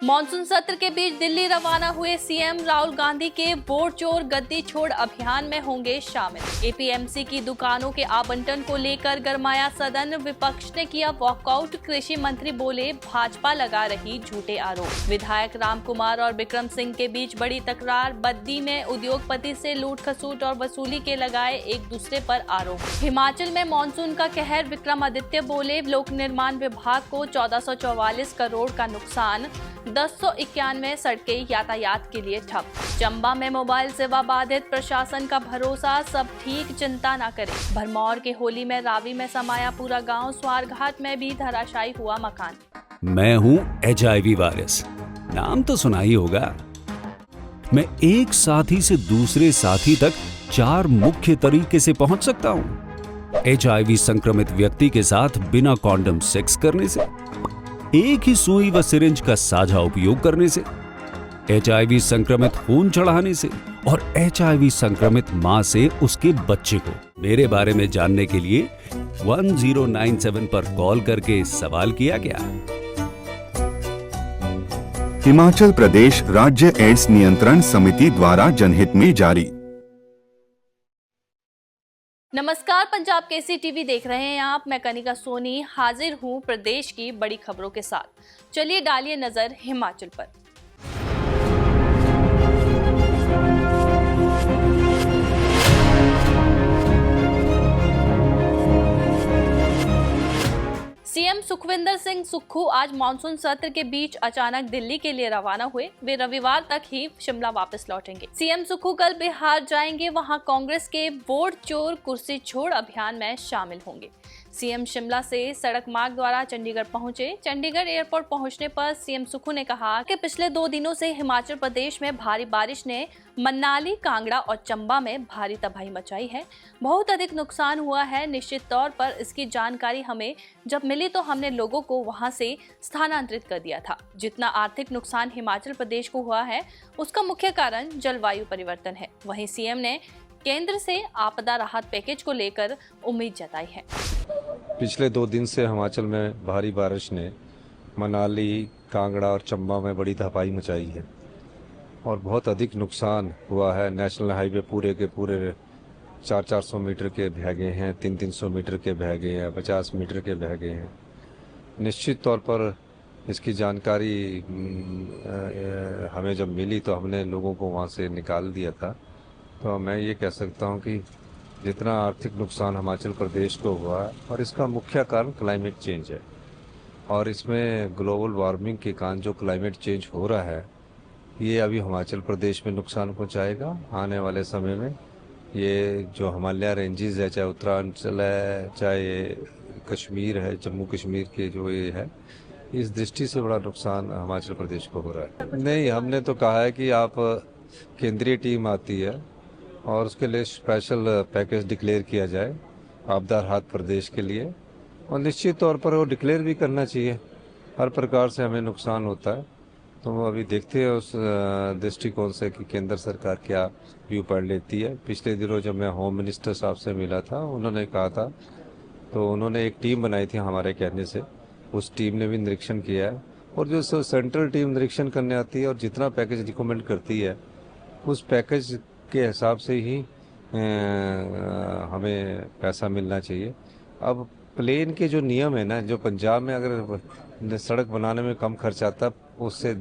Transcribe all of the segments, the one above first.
Monsoon सत्र के बीच दिल्ली रवाना हुए सीएम राहुल गांधी के वोट चोर गद्दी छोड़ अभियान में होंगे शामिल। एपीएमसी की दुकानों के आवंटन को लेकर गरमाया सदन, विपक्ष ने किया वॉकआउट। कृषि मंत्री बोले भाजपा लगा रही झूठे आरोप। विधायक राम कुमार और विक्रम सिंह के बीच बड़ी तकरार। बद्दी में उद्योगपति से लूट खसूट और वसूली के लगाए एक दूसरे पर आरोप। हिमाचल में मानसून का कहर, विक्रमादित्य बोले लोक निर्माण विभाग को 1444 करोड़ का नुकसान, 1091 सड़कें यातायात के लिए ठप। चंबा में मोबाइल सेवा बाधित, प्रशासन का भरोसा सब ठीक, चिंता न करें। भरमौर के होली में रावी में समाया पूरा गांव, स्वारघाट में भी धराशायी हुआ मकान। मैं हूं HIV वायरस, नाम तो सुना ही होगा। मैं एक साथी से दूसरे साथी तक 4 मुख्य तरीके से पहुंच सकता हूं। HIV संक्रमित व्यक्ति के साथ बिना कॉन्डम सेक्स करने से, एक ही सुई व सिरिंज का साझा उपयोग करने से, HIV संक्रमित खून चढ़ाने से और HIV संक्रमित मां से उसके बच्चे को। मेरे बारे में जानने के लिए 1097 पर कॉल करके सवाल किया गया। हिमाचल प्रदेश राज्य एड्स नियंत्रण समिति द्वारा जनहित में जारी। नमस्कार, पंजाब केसरी टीवी देख रहे हैं आप। मैं कनिका सोनी हाजिर हूं प्रदेश की बड़ी खबरों के साथ। चलिए डालिए नजर हिमाचल पर। सीएम सुखविंदर सिंह सुक्खू आज मानसून सत्र के बीच अचानक दिल्ली के लिए रवाना हुए। वे रविवार तक ही शिमला वापस लौटेंगे। सीएम सुक्खू कल बिहार जाएंगे, वहां कांग्रेस के वोट चोर कुर्सी छोड़ अभियान में शामिल होंगे। सीएम शिमला से सड़क मार्ग द्वारा चंडीगढ़ पहुंचे। चंडीगढ़ एयरपोर्ट पहुंचने पर सीएम सुक्खू ने कहा कि पिछले 2 दिनों से हिमाचल प्रदेश में भारी बारिश ने मनाली, कांगड़ा और चंबा में भारी तबाही मचाई है। बहुत अधिक नुकसान हुआ है। निश्चित तौर पर इसकी जानकारी हमें जब मिली तो हमने लोगों को वहां से स्थानांतरित कर दिया था। जितना आर्थिक नुकसान हिमाचल प्रदेश को हुआ है उसका मुख्य कारण जलवायु परिवर्तन है। वहीं सीएम ने केंद्र से आपदा राहत पैकेज को लेकर उम्मीद जताई है। पिछले 2 दिन से हिमाचल में भारी बारिश ने मनाली, कांगड़ा और चंबा में बड़ी तबाही मचाई है और बहुत अधिक नुकसान हुआ है। नेशनल हाईवे पूरे के पूरे 400-400 मीटर के बह गए हैं, 300-300 मीटर के बह गए हैं, 50 मीटर के बह गए हैं। निश्चित तौर पर इसकी जानकारी हमें जब मिली तो हमने लोगों को वहाँ से निकाल दिया था। तो मैं ये कह सकता हूँ कि जितना आर्थिक नुकसान हिमाचल प्रदेश को हुआ है और इसका मुख्य कारण क्लाइमेट चेंज है और इसमें ग्लोबल वार्मिंग के कारण जो क्लाइमेट चेंज हो रहा है ये अभी हिमाचल प्रदेश में नुकसान पहुँचाएगा। आने वाले समय में ये जो हिमालय रेंजेस है, चाहे उत्तरांचल है, चाहे कश्मीर है, जम्मू कश्मीर के जो ये है, इस दृष्टि से बड़ा नुकसान हिमाचल प्रदेश को हो रहा है। नहीं, हमने तो कहा है कि आप केंद्रीय टीम आती है और उसके लिए स्पेशल पैकेज डिक्लेयर किया जाए आपदा राहत प्रदेश के लिए और निश्चित तौर पर वो डिक्लेयर भी करना चाहिए। हर प्रकार से हमें नुकसान होता है तो वो अभी देखते हैं उस दृष्टिकोण से कि केंद्र सरकार क्या व्यू पॉइंट लेती है। पिछले दिनों जब मैं होम मिनिस्टर साहब से मिला था, उन्होंने कहा था, तो उन्होंने एक टीम बनाई थी हमारे कहने से, उस टीम ने भी निरीक्षण किया है और जो सेंट्रल टीम निरीक्षण करने आती है और जितना पैकेज रिकमेंड करती है उस पैकेज के हिसाब से ही हमें पैसा मिलना चाहिए। अब प्लेन के जो नियम है ना, जो पंजाब में अगर सड़क बनाने में कम खर्च आता है उससे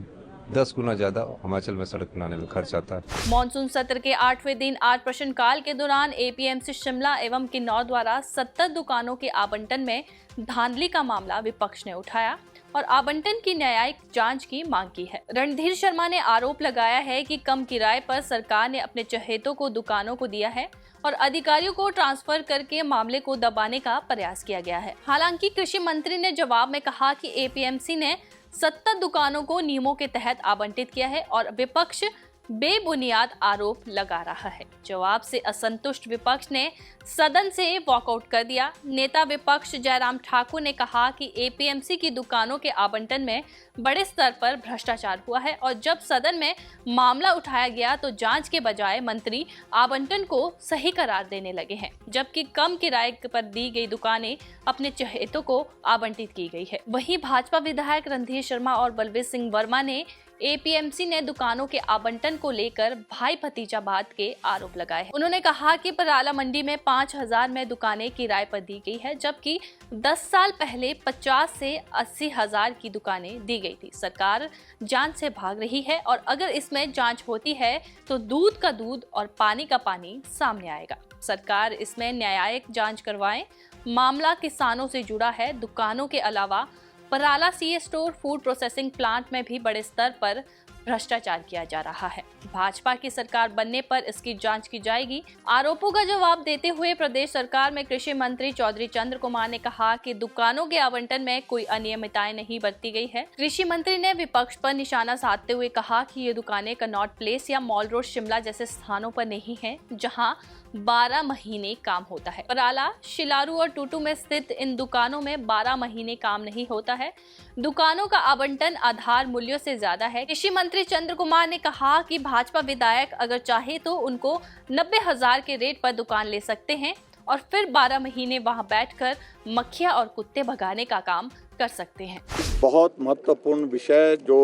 10 गुना ज्यादा हिमाचल में सड़क बनाने में खर्च आता है। मॉनसून सत्र के 8वें दिन आज प्रश्नकाल के दौरान एपीएमसी शिमला एवं किन्नौर द्वारा 70 दुकानों के आवंटन में धांधली का मामला विपक्ष ने उठाया और आवंटन की न्यायिक जांच की मांग की है। रणधीर शर्मा ने आरोप लगाया है कि कम किराए पर सरकार ने अपने चहेतों को दुकानों को दिया है और अधिकारियों को ट्रांसफर करके मामले को दबाने का प्रयास किया गया है। हालांकि कृषि मंत्री ने जवाब में कहा कि एपीएमसी ने 70 दुकानों को नियमों के तहत आवंटित किया है और विपक्ष बेबुनियाद आरोप लगा रहा है। जवाब से असंतुष्ट विपक्ष ने सदन से वॉकआउट कर दिया। नेता विपक्ष जयराम ठाकुर ने कहा कि एपीएमसी की दुकानों के आवंटन में बड़े स्तर पर भ्रष्टाचार हुआ है और जब सदन में मामला उठाया गया तो जांच के बजाय मंत्री आवंटन को सही करार देने लगे हैं, जबकि कम किराए पर दी गई दुकानें अपने चहेतों को आवंटित की गई है। वहीं भाजपा विधायक रणधीर शर्मा और बलवीर सिंह वर्मा ने एपीएमसी ने दुकानों के आवंटन को लेकर भाई भतीजावाद के आरोप लगाए हैं। उन्होंने कहा कि पराला मंडी में 5000 में दुकानें किराए पर दी गई है, जबकि 10 साल पहले 50 से 80,000 की दुकानें दी गई थी। सरकार जांच से भाग रही है और अगर इसमें जांच होती है तो दूध का दूध और पानी का पानी सामने आएगा। सरकार इसमें न्यायिक जांच करवाए। मामला किसानों से जुड़ा है। दुकानों के अलावा Parala CA store, food processing plant में भी बड़े स्तर पर भ्रष्टाचार किया जा रहा है। भाजपा की सरकार बनने पर इसकी जांच की जाएगी। आरोपों का जवाब देते हुए प्रदेश सरकार में कृषि मंत्री चौधरी चंद्र कुमार ने कहा कि दुकानों के आवंटन में कोई अनियमितताएं नहीं बरती गई है। कृषि मंत्री ने विपक्ष पर निशाना साधते हुए कहा कि ये दुकानें कनॉट प्लेस या मॉल रोड शिमला जैसे स्थानों पर नहीं है, जहां 12 महीने काम होता है। पराला, शिलारू और टूटू में स्थित इन दुकानों में 12 महीने काम नहीं होता है। दुकानों का आवंटन आधार मूल्यों से ज्यादा है। कृषि मंत्री चंद्र कुमार ने कहा कि भाजपा विधायक अगर चाहे तो उनको 90,000 के रेट पर दुकान ले सकते हैं और फिर 12 महीने वहां बैठकर मक्खियां और कुत्ते भगाने का काम कर सकते हैं। बहुत महत्वपूर्ण विषय जो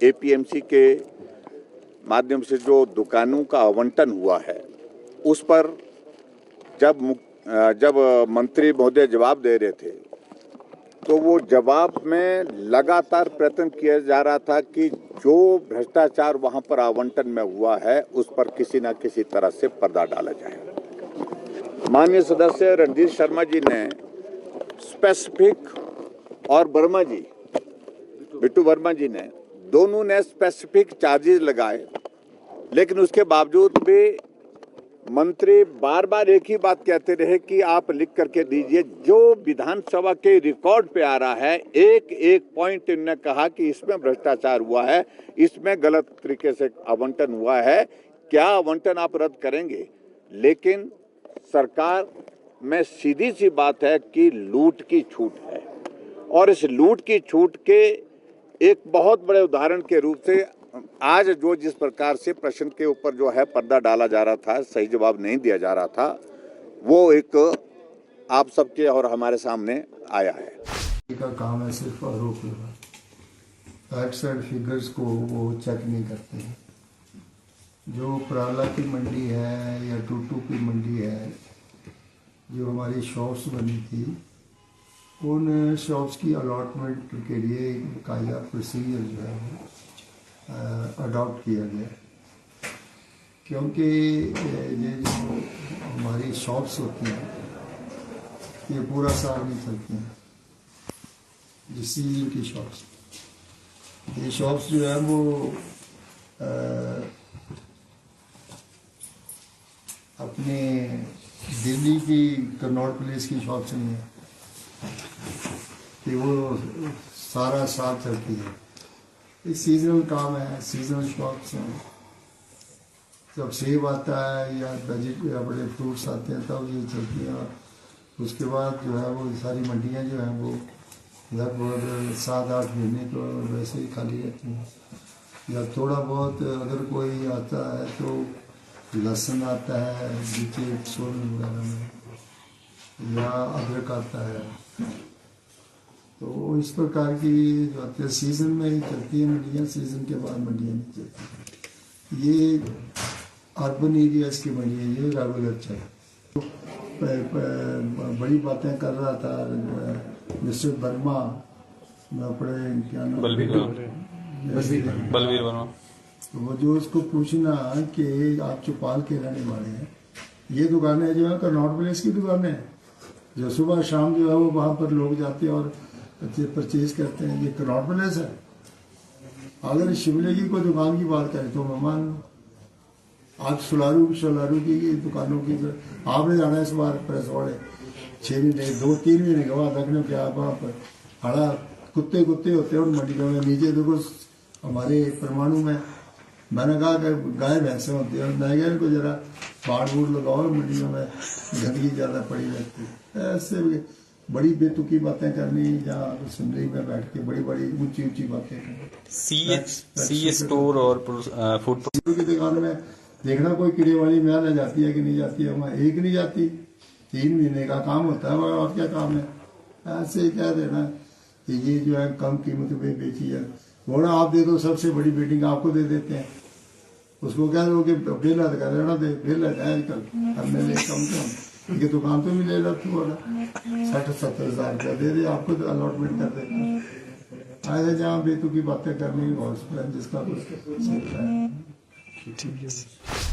एपीएमसी के माध्यम से जो दुकानों का आवंटन हुआ है, उस पर जब मंत्री महोदय जवाब दे रहे थे तो वो जवाब में लगातार प्रयत्न किया जा रहा था कि जो भ्रष्टाचार वहां पर आवंटन में हुआ है उस पर किसी न किसी तरह से पर्दा डाला जाए। माननीय सदस्य रणधीर शर्मा जी ने स्पेसिफिक और बिट्टू वर्मा जी ने दोनों ने स्पेसिफिक चार्जेस लगाए, लेकिन उसके बावजूद भी मंत्री बार बार एक ही बात कहते रहे कि आप लिख करके दीजिए। जो विधानसभा के रिकॉर्ड पे आ रहा है, एक एक पॉइंट इन्होंने कहा कि इसमें भ्रष्टाचार हुआ है, इसमें गलत तरीके से आवंटन हुआ है, क्या आवंटन आप रद्द करेंगे। लेकिन सरकार में सीधी सी बात है कि लूट की छूट है और इस लूट की छूट के एक बहुत बड़े उदाहरण के रूप से आज जो जिस प्रकार से प्रश्न के ऊपर जो है पर्दा डाला जा रहा था, सही जवाब नहीं दिया जा रहा था, वो एक आप सबके और हमारे सामने आया है। का काम है सिर्फ आरोप लगा, फैक्ट्स एंड फिगर्स को वो चेक नहीं करते हैं। जो पराला की मंडी है या टूटू की मंडी है, जो हमारी शॉप्स बनी थी, उन शॉप्स की अलॉटमेंट के लिए कायदा प्रोसीजर जो है अडॉप्ट किया गया, क्योंकि ये जो हमारी शॉप्स होती हैं ये पूरा साल नहीं चलती हैं। जो सीजन की शॉप्स, ये शॉप्स जो है वो अपने दिल्ली की कनॉट प्लेस की शॉप्स नहीं है कि वो सारा साल चलती है। ये सीजनल काम है, सीजनल शॉप्स हैं। जब सेब आता है या या बड़े फ्रूट्स आते हैं तब ये चलती हैं, और उसके बाद जो है वो सारी मंडियां जो हैं वो लगभग 7-8 महीने तो वैसे ही खाली रहती हैं। या थोड़ा बहुत अगर कोई आता है तो लहसुन आता है नीचे सोलन वगैरह में, या अदरक आता है, तो इस प्रकार की जो आती है सीजन में ही चलती है मंडियाँ, सीजन के बाद मंडियाँ नहीं चलती। ये अर्बन एरियाज की मंडियाँ ये रेगुलर चले। बड़ी बातें कर रहा था मिस्टर वर्मा, अपने क्या नाम बलवीर वर्मा, तो वो जो उसको पूछना कि आप चौपाल के रहने वाले हैं, ये दुकानें जो है कनॉट प्लेस की दुकानें हैं, जो सुबह शाम जो है वो वहाँ पर लोग जाते हैं और परचेज करते हैं, ये कनॉट प्लेस है। अगर शिमले की कोई दुकान की बात करें तो मैं मान लूँ, आप सुलारू की दुकानों की आपने जाना है इस बार प्रेस वाले 6 महीने 2-3 महीने के बाद रखने के आप वहाँ पर हड़ा कुत्ते होते हैं और मंडी में नीचे देखो हमारे परमाणु में मैंने कहा कि गाय भैंसें होती है, मैं कहा इनको जरा बाढ़ बूढ़ लगाओ, मंडियों में गंदगी ज्यादा पड़ी रहती है। ऐसे भी बड़ी बेतुकी बातें करनी, जहाँ असेंबली में बैठ के बड़ी बड़ी ऊंची ऊंची बातें करनी। सी स्टोर और फूड की दुकान में देखना कोई कीड़े वाली मैल आ जाती है कि नहीं जाती है, वहाँ एक नहीं जाती। 3 महीने का काम होता है, और क्या काम है। ऐसे ही कह देना कि ये जो है कम कीमत में बेची है, घोड़ा आप दे दो, सबसे बड़ी बिल्डिंग आपको दे देते हैं, उसको कह दो कि बिल अद कर लेना, दे बिल है आजकल हमने ले कम से कम ये दुकान तो भी ले लो, थोड़ा 60-70 हज़ार रुपया दे दे, आपको तो अलॉटमेंट कर देते। ऐसे जहाँ बेतुकी बातें करनी, जिसका कुछ सीखता है।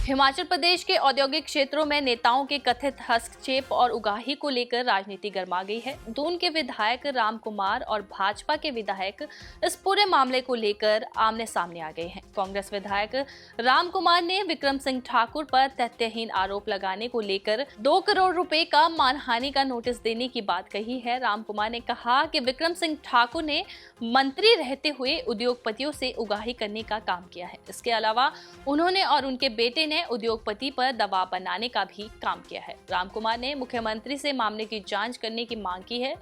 हिमाचल प्रदेश के औद्योगिक क्षेत्रों में नेताओं के कथित हस्तक्षेप और उगाही को लेकर राजनीति गर्मा गई है। दून के विधायक राम कुमार और भाजपा के विधायक इस पूरे मामले को लेकर आमने सामने आ गए हैं। कांग्रेस विधायक राम कुमार ने विक्रम सिंह ठाकुर पर तथ्यहीन आरोप लगाने को लेकर 2 करोड़ रुपए का मानहानि का नोटिस देने की बात कही है। राम कुमार ने कहा कि विक्रम सिंह ठाकुर ने मंत्री रहते हुए उद्योगपतियों से उगाही करने का काम किया है। इसके अलावा उन्होंने और उनके बेटे ने उद्योगपति पर दबाव बनाने का भी काम किया है। राम कुमार ने मुख्यमंत्री से मामले की जांच करने की मांग की है।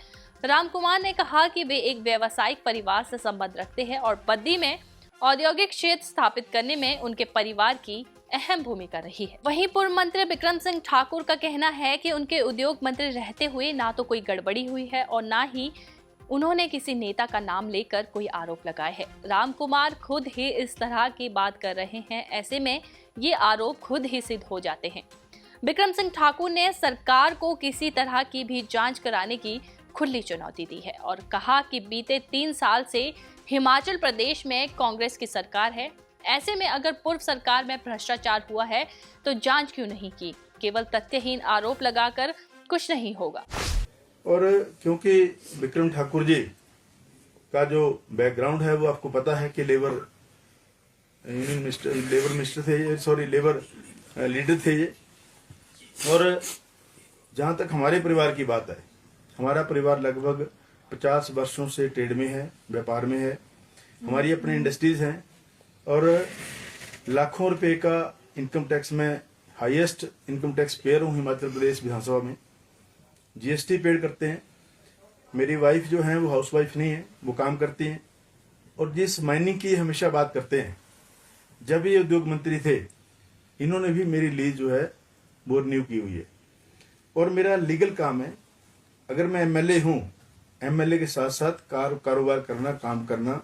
राम कुमार ने कहा कि वे एक व्यावसायिक परिवार से संबंध रखते हैं और बद्दी में औद्योगिक क्षेत्र स्थापित करने में उनके परिवार की अहम भूमिका रही है। वहीं पूर्व मंत्री विक्रम सिंह ठाकुर का कहना है कि उनके उद्योग मंत्री रहते हुए ना तो कोई गड़बड़ी हुई है और ना ही उन्होंने किसी नेता का नाम लेकर कोई आरोप लगाए है। राम कुमार खुद ही इस तरह की बात कर रहे हैं, ऐसे में ये आरोप खुद ही सिद्ध हो जाते हैं। विक्रम सिंह ठाकुर ने सरकार को किसी तरह की भी जांच कराने की खुली चुनौती दी है और कहा कि बीते 3 साल से हिमाचल प्रदेश में कांग्रेस की सरकार है। ऐसे में अगर पूर्व सरकार में भ्रष्टाचार हुआ है तो जांच क्यों नहीं की? केवल तथ्यहीन आरोप लगाकर कुछ नहीं होगा। और क्योंकि विक्रम ठाकुर जी का जो बैकग्राउंड है वो आपको पता है कि लेबर मिनिस्टर थे ये, लेबर लीडर थे ये। और जहाँ तक हमारे परिवार की बात है, हमारा परिवार लगभग 50 वर्षों से ट्रेड में है, व्यापार में है। हमारी अपनी इंडस्ट्रीज हैं और लाखों रुपए का इनकम टैक्स में हाईएस्ट इनकम टैक्स पेयर हूँ हिमाचल प्रदेश विधानसभा में। जीएसटी पेड करते हैं। मेरी वाइफ जो है वो हाउसवाइफ नहीं है, वो काम करती हैं। और जिस माइनिंग की हमेशा बात करते हैं, जब ये उद्योग मंत्री थे इन्होंने भी मेरी लीज जो है वो रिन्यू की हुई है। और मेरा लीगल काम है, अगर मैं एमएलए हूँ, एमएलए के साथ साथ कारोबार करना, काम करना,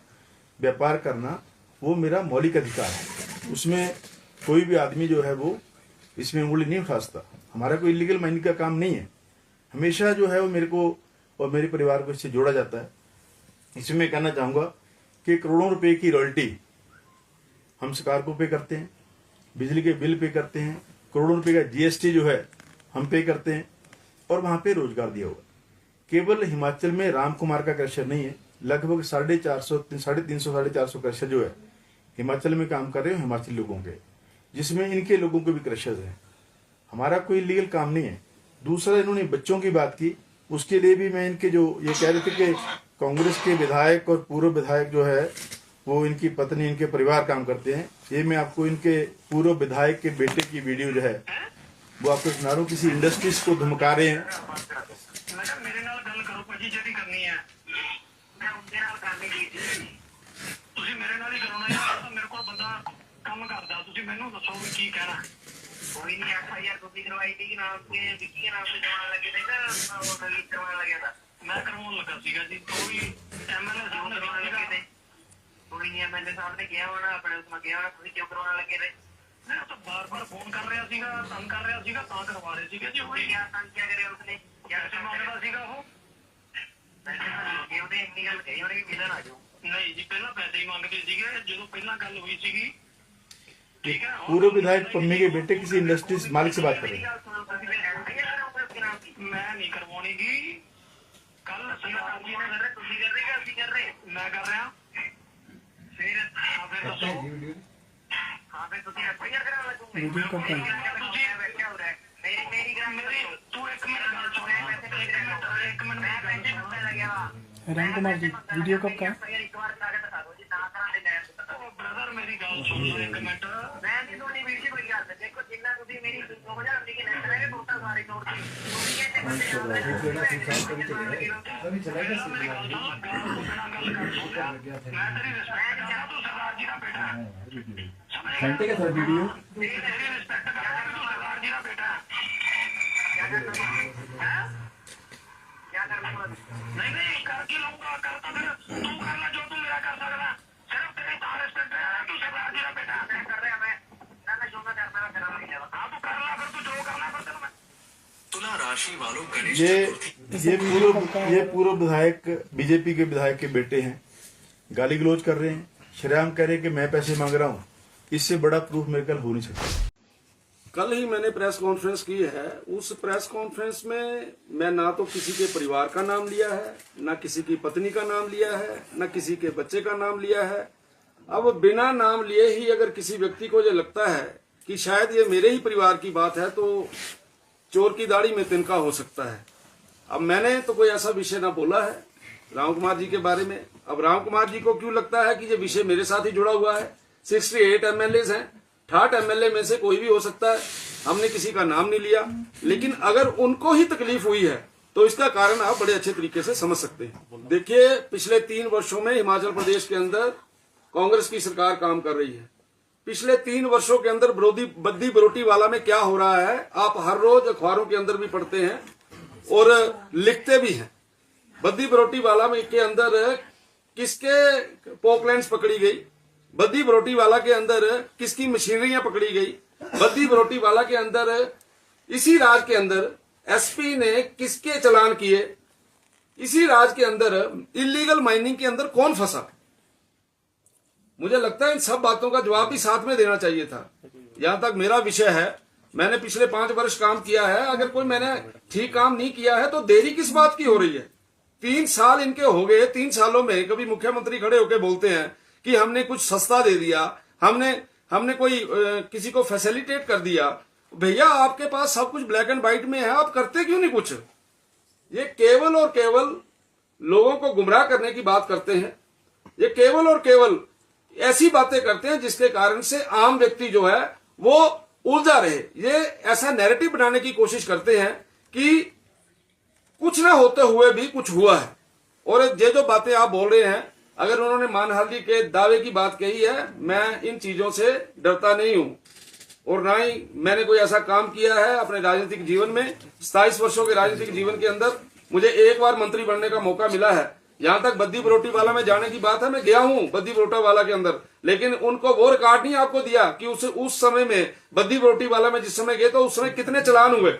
व्यापार करना, वो मेरा मौलिक अधिकार है। उसमें कोई भी आदमी जो है वो इसमें उंगली नहीं उठा सकता। हमारा कोई इलीगल माइनिंग का काम नहीं है। हमेशा जो है वो मेरे को और मेरे परिवार को इससे जोड़ा जाता है। इसमें मैं कहना चाहूँगा कि करोड़ों रुपए की रॉयल्टी हम सरकार को पे करते हैं, बिजली के बिल पे करते हैं, करोड़ों रुपए का जीएसटी जो है हम पे करते हैं और वहाँ पे रोजगार दिया हुआ। केवल हिमाचल में राम कुमार का क्रशर नहीं है, लगभग 350-450 क्रशर जो है हिमाचल में काम कर रहे हैं हिमाचली लोगों के, जिसमें इनके लोगों के भी क्रशर्स हैं। हमारा कोई लीगल काम नहीं है। दूसरा, इन्होंने बच्चों की बात की, उसके लिए भी मैं इनके जो ये कह रहे थे कि कांग्रेस के विधायक और पूर्व विधायक जो है वो इनकी पत्नी, इनके परिवार काम करते हैं। ये मैं आपको इनके पूर्व विधायक के बेटे की वीडियो जो है वो आपको सुना रहा हूँ। किसी इंडस्ट्रीज को धमका रहे हैं। कोई नहीं एफआईआर कॉपी करवाई थी कि नाम के विकी के नाम पे जमाने लगे थे ना, वो रिलीज करवाने लगे था। मैं करवाने लगा सीगा जी, कोई एमएलए साहब ने करवाने लगे थे। कोई नहीं एमएलए साहब ने किया होना, अपने उसमें किया होना, खुद क्यों करवाने लगे थे? मैं तो बार-बार फोन कर रहा सीगा, तंग कर रहा सीगा, ता करवा रहे सीगे जी। कोई क्या तंग किया करे उसने? क्या से मांगदा सीगा वो? पैसे ये उन्हें इतनी गल कही होने की मिलन आ जाओ। नहीं जी, पहला पैसे ही मांगते सीगे जो पहला गल हुई सीगी। पूर्व विधायक पम्मी के बेटे किसी इंडस्ट्रीज मालिक से बात कर रहे हैं। मैं नहीं करवानी की कल मैं कर रहा फिर एफआईआर करा राम कुमार जी वीडियो कब का? ब्रदर मेरी गल ਸੁਣ ਲਓ ਇੱਕ ਮਿੰਟ। ਮੈਂ ਨਹੀਂ ਤੁਹਾਡੀ ਵੀਡੀਓ ਕੋਈ ਗੱਲ ਦੇਖੋ, ਜਿੰਨਾ ਤੁਸੀਂ ਮੇਰੀ 2000 ਦੀ ਨੈਟ ਰਹਿ ਵੋਟਾਂ ਸਾਰੇ ਤੋੜ ਦਿੱਤੀ। ਤੁਸੀਂ ਕਹਿੰਦੇ ਬੰਦੇ ਆ ਰਹੇ ਮੈਂ ਤੇਰੀ ਰਿਸਪੈਕਟ ਕਰਾਂ, ਤੂੰ ਸਰਦਾਰ ਜੀ ਦਾ ਬੇਟਾ ਹੈ। घंटे का था वीडियो मेरी रिस्पेक्ट करा, तू सरदार जी का बेटा है। क्या करना नहीं नहीं कर की लूंगा, करता फिर तू करना जो तू मेरा कर सकता। सिर्फ तेरी रिस्पेक्ट है, तू सरदार जी का बेटा है। कर रहे मैं जो मैं करता हूँ तेरा नहीं जाता। हाँ तू करना, फिर तू जो करना कर तेरा। मैं तुला राशि वालों गणेश ये पूर्व विधायक बीजेपी के विधायक के बेटे हैं, गाली गलौज कर रहे हैं, शरेआम कह रहे हैं कि मैं पैसे मांग रहा हूँ। इससे बड़ा प्रूफ मेरे कल हो नहीं सकता। कल ही मैंने प्रेस कॉन्फ्रेंस की है। उस प्रेस कॉन्फ्रेंस में मैं ना तो किसी के परिवार का नाम लिया है, ना किसी की पत्नी का नाम लिया है, ना किसी के बच्चे का नाम लिया है। अब बिना नाम लिए ही अगर किसी व्यक्ति को ये लगता है कि शायद ये मेरे ही परिवार की बात है, तो चोर की दाढ़ी में तिनका हो सकता है। अब मैंने तो कोई ऐसा विषय ना बोला है राम कुमार जी के बारे में। अब राम कुमार जी को क्यों लगता है कि ये विषय मेरे साथ ही जुड़ा हुआ है? 68 एमएलए हैं, 68 एमएलए में से कोई भी हो सकता है। हमने किसी का नाम नहीं लिया, लेकिन अगर उनको ही तकलीफ हुई है तो इसका कारण आप बड़े अच्छे तरीके से समझ सकते हैं। देखिए, पिछले 3 वर्षों में हिमाचल प्रदेश के अंदर कांग्रेस की सरकार काम कर रही है। पिछले 3 वर्षों के अंदर बद्दी बरोटी वाला में क्या हो रहा है आप हर रोज अखबारों के अंदर भी पढ़ते हैं और लिखते भी हैं। बद्दी बरोटी वाला में के अंदर किसके पोकलैंड्स पकड़ी गई, बद्दी बरोटी वाला के अंदर किसकी मशीनरियां पकड़ी गई, बद्दी बरोटी वाला के अंदर इसी राज के अंदर एसपी ने किसके चालान किए, इसी राज के अंदर इलीगल माइनिंग के अंदर कौन फंसा। मुझे लगता है इन सब बातों का जवाब भी साथ में देना चाहिए था। यहां तक मेरा विषय है, मैंने पिछले 5 वर्ष काम किया है। अगर कोई मैंने ठीक काम नहीं किया है तो देरी किस बात की हो रही है? 3 साल इनके हो गए। 3 सालों में कभी मुख्यमंत्री खड़े होकर बोलते हैं कि हमने कुछ सस्ता दे दिया, हमने कोई किसी को फैसिलिटेट कर दिया। भैया, आपके पास सब कुछ ब्लैक एंड व्हाइट में है, आप करते क्यों नहीं कुछ? ये केवल और केवल लोगों को गुमराह करने की बात करते हैं। ये केवल और केवल ऐसी बातें करते हैं जिसके कारण से आम व्यक्ति जो है वो उलझा रहे। ये ऐसा नैरेटिव बनाने की कोशिश करते हैं कि कुछ ना होते हुए भी कुछ हुआ है। और ये जो बातें आप बोल रहे हैं, अगर उन्होंने मानहानि के दावे की बात कही है, मैं इन चीजों से डरता नहीं हूं और ना ही मैंने कोई ऐसा काम किया है अपने राजनीतिक जीवन में। 27 वर्षों के राजनीतिक जीवन के अंदर मुझे एक बार मंत्री बनने का मौका मिला है। यहां तक बद्दी बरोटी वाला में जाने की बात है, मैं गया हूं बद्दी बरोटा वाला के अंदर, लेकिन उनको वो रिकॉर्ड नहीं आपको दिया कि उस समय में बद्दी बरोटी वाला में जिस समय गए तो उस समय कितने चलान हुए।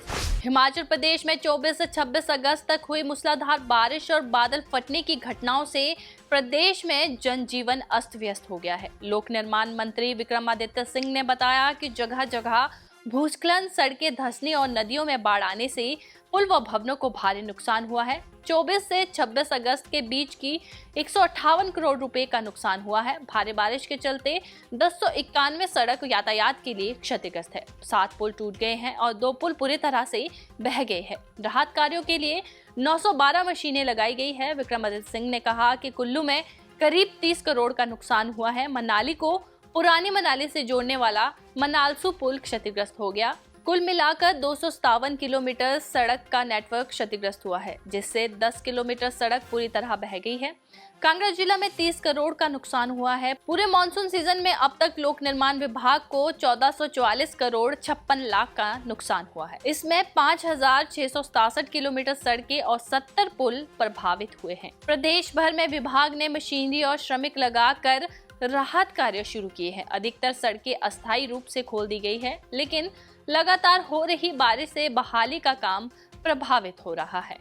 हिमाचल प्रदेश में 24 से 26 अगस्त तक हुई मूसलाधार बारिश और बादल फटने की घटनाओं से प्रदेश में जनजीवन अस्त व्यस्त हो गया है। लोक निर्माण मंत्री विक्रमादित्य सिंह ने बताया कि जगह जगह भूस्खलन, सड़कें धंसने और नदियों में बाढ़ आने से पुल व भवनों को भारी नुकसान हुआ है। 24 से 26 अगस्त के बीच की 158 करोड़ रुपए का नुकसान हुआ है। भारी बारिश के चलते 1091 सड़क यातायात के लिए क्षतिग्रस्त है। 7 पुल टूट गए हैं और 2 पुल पूरी तरह से बह गए हैं। राहत कार्यों के लिए 912 मशीनें लगाई गई है। विक्रमादित्य सिंह ने कहा कि कुल्लू में करीब 30 करोड़ का नुकसान हुआ है। मनाली को पुरानी मनाली से जोड़ने वाला मनालसू पुल क्षतिग्रस्त हो गया। कुल मिलाकर 257 किलोमीटर सड़क का नेटवर्क क्षतिग्रस्त हुआ है, जिससे 10 किलोमीटर सड़क पूरी तरह बह गई है। कांगड़ा जिला में 30 करोड़ का नुकसान हुआ है। पूरे मानसून सीजन में अब तक लोक निर्माण विभाग को 1444 करोड़ 56 लाख का नुकसान हुआ है। इसमें 5667 किलोमीटर सड़कें और 70 पुल प्रभावित हुए हैं। प्रदेश भर में विभाग ने मशीनरी और श्रमिक लगाकर राहत कार्य शुरू किए हैं। अधिकतर सड़कें अस्थायी रूप से खोल दी गई है, लेकिन लगातार हो रही बारिश से बहाली का काम प्रभावित हो रहा है।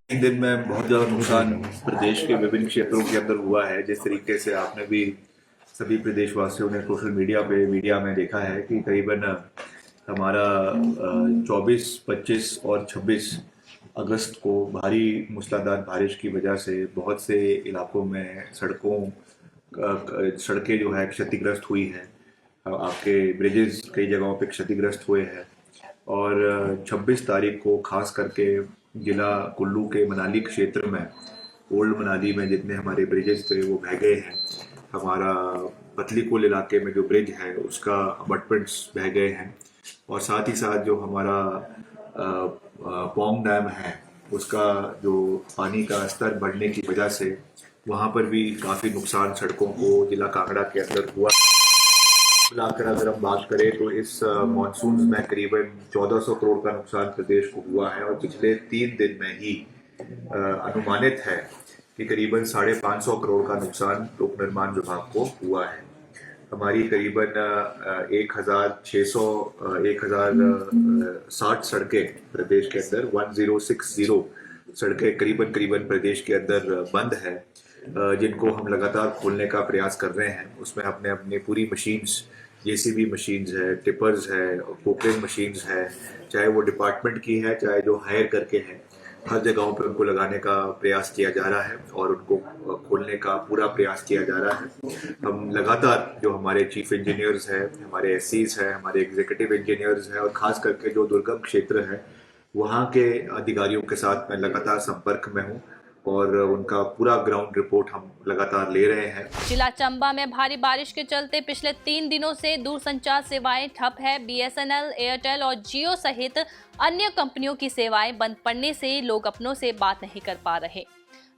इन दिन में बहुत ज्यादा नुकसान प्रदेश के विभिन्न क्षेत्रों के अंदर हुआ है। जिस तरीके से आपने भी सभी प्रदेशवासियों ने सोशल मीडिया में देखा है कि करीबन हमारा 24, 25 और 26 अगस्त को भारी मूसलाधार बारिश की वजह से बहुत से इलाकों में सड़कें जो है क्षतिग्रस्त हुई है। आपके ब्रिजेस कई जगहों पे क्षतिग्रस्त हुए हैं और 26 तारीख को खास करके जिला कुल्लू के मनाली क्षेत्र में, ओल्ड मनाली में जितने हमारे ब्रिजेस थे वो बह गए हैं। हमारा पतली कुल इलाके में जो ब्रिज है उसका अबटमेंट्स बह गए हैं, और साथ ही साथ जो हमारा पोंग डैम है उसका जो पानी का स्तर बढ़ने की वजह से वहाँ पर भी काफ़ी नुकसान सड़कों को जिला कांगड़ा के अंदर हुआ। मिलाकर अगर हम बात करें तो इस मानसून में करीबन 1400 करोड़ का नुकसान प्रदेश को हुआ है, और पिछले 3 दिन में ही अनुमानित है कि करीबन 550 करोड़ का नुकसान लोक निर्माण विभाग को हुआ है। हमारी करीबन 1060 सड़कें प्रदेश के अंदर 1060 सड़कें करीबन प्रदेश के अंदर बंद है, जिनको हम लगातार खोलने का प्रयास कर रहे हैं। उसमें हमने अपनी पूरी मशीन्स, जेसीबी मशीन्स है, टिपर्स है, पोकलिंग मशीन्स है, चाहे वो डिपार्टमेंट की है चाहे जो हायर करके हैं, हर जगहों पे उनको लगाने का प्रयास किया जा रहा है और उनको खोलने का पूरा प्रयास किया जा रहा है। हम लगातार जो हमारे चीफ इंजीनियर्स हैं, हमारे एससीज हैं, हमारे एग्जीक्यूटिव इंजीनियर्स हैं, और खास करके जो दुर्गम क्षेत्र है वहाँ के अधिकारियों के साथ मैं लगातार संपर्क में हूँ और उनका पूरा ग्राउंड रिपोर्ट हम लगातार ले रहे हैं। जिला चंबा में भारी बारिश के चलते पिछले 3 दिनों से दूरसंचार सेवाएं ठप है। बीएसएनएल, एयरटेल और जियो सहित अन्य कंपनियों की सेवाएं बंद पड़ने से लोग अपनों से बात नहीं कर पा रहे।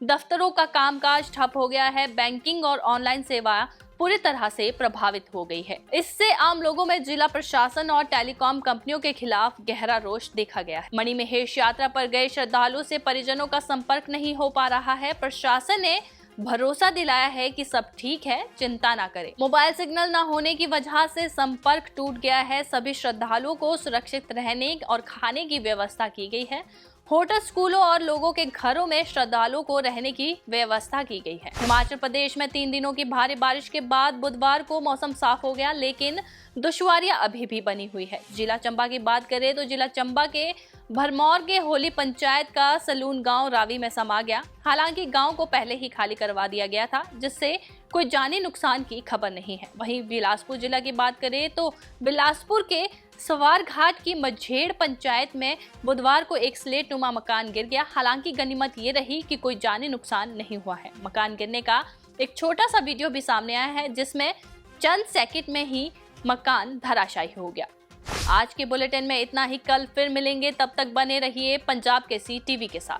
दफ्तरों का कामकाज ठप हो गया है। बैंकिंग और ऑनलाइन सेवा पूरी तरह से प्रभावित हो गई है। इससे आम लोगों में जिला प्रशासन और टेलीकॉम कंपनियों के खिलाफ गहरा रोष देखा गया है। मणिमहेश यात्रा पर गए श्रद्धालुओं से परिजनों का संपर्क नहीं हो पा रहा है। प्रशासन ने भरोसा दिलाया है कि सब ठीक है, चिंता ना करें। मोबाइल सिग्नल न होने की वजह से संपर्क टूट गया है। सभी श्रद्धालुओं को सुरक्षित रहने और खाने की व्यवस्था की गई है। होटल, स्कूलों और लोगों के घरों में श्रद्धालुओं को रहने की व्यवस्था की गई है। हिमाचल प्रदेश में 3 दिनों की भारी बारिश के बाद बुधवार को मौसम साफ हो गया, लेकिन दुश्वारियां अभी भी बनी हुई है। जिला चंबा की बात करें तो जिला चंबा के भरमौर के होली पंचायत का सलून गांव रावी में समा गया। हालांकि गांव को पहले ही खाली करवा दिया गया था, जिससे कोई जानी नुकसान की खबर नहीं है। वहीं बिलासपुर जिला की बात करें तो बिलासपुर के सवार घाट की मझेड़ पंचायत में बुधवार को एक स्लेट नुमा मकान गिर गया। हालांकि गनीमत ये रही कि कोई जानी नुकसान नहीं हुआ है। मकान गिरने का एक छोटा सा वीडियो भी सामने आया है, जिसमें चंद सेकंड में ही मकान धराशायी हो गया। आज के बुलेटिन में इतना ही। कल फिर मिलेंगे, तब तक बने रहिए पंजाब केसरी टीवी के साथ।